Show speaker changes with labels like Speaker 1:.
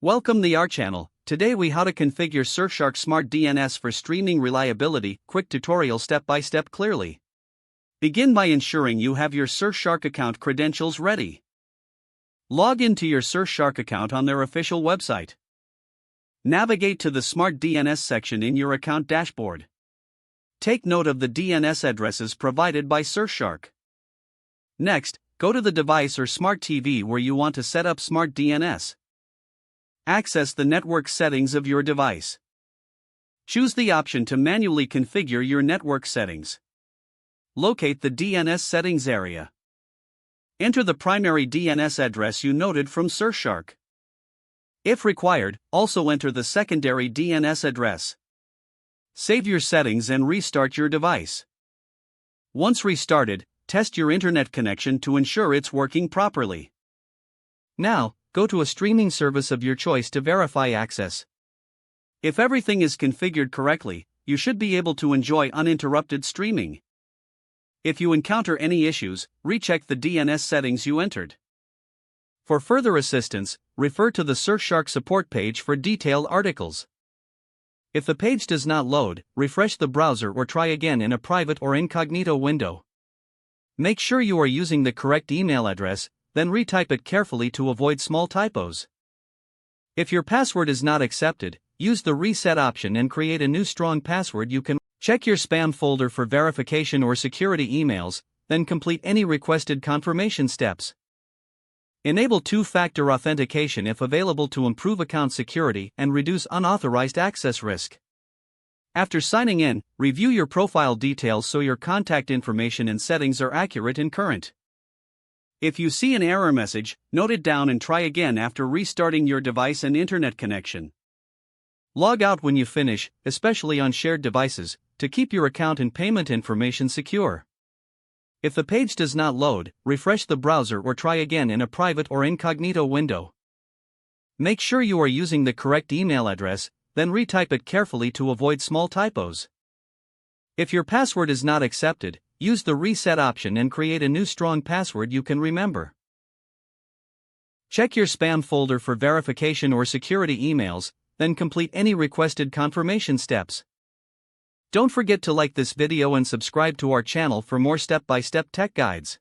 Speaker 1: Welcome to our channel. Today we how to configure Surfshark Smart DNS for streaming reliability. Quick tutorial step by step clearly. Begin by ensuring you have your Surfshark account credentials ready. Log into your Surfshark account on their official website. Navigate to the Smart DNS section in your account dashboard. Take note of the DNS addresses provided by Surfshark. Next, go to the device or smart TV where you want to set up Smart DNS. Access the network settings of your device. Choose the option to manually configure your network settings. Locate the DNS settings area. Enter the primary DNS address you noted from Surfshark. If required, also enter the secondary DNS address. Save your settings and restart your device. Once restarted, test your internet connection to ensure it's working properly. Now, go to a streaming service of your choice to verify access. If everything is configured correctly, you should be able to enjoy uninterrupted streaming. If you encounter any issues, recheck the DNS settings you entered. For further assistance, refer to the Surfshark support page for detailed articles. If the page does not load, refresh the browser or try again in a private or incognito window. Make sure you are using the correct email address, then retype it carefully to avoid small typos. If your password is not accepted, use the reset option and create a new strong password. You can check your spam folder for verification or security emails, then complete any requested confirmation steps. Enable two-factor authentication if available to improve account security and reduce unauthorized access risk. After signing in, review your profile details so your contact information and settings are accurate and current. If you see an error message, note it down and try again after restarting your device and internet connection. Log out when you finish, especially on shared devices, to keep your account and payment information secure. If the page does not load, refresh the browser or try again in a private or incognito window. Make sure you are using the correct email address, then retype it carefully to avoid small typos. If your password is not accepted, use the reset option and create a new strong password you can remember. Check your spam folder for verification or security emails, then complete any requested confirmation steps. Don't forget to like this video and subscribe to our channel for more step-by-step tech guides.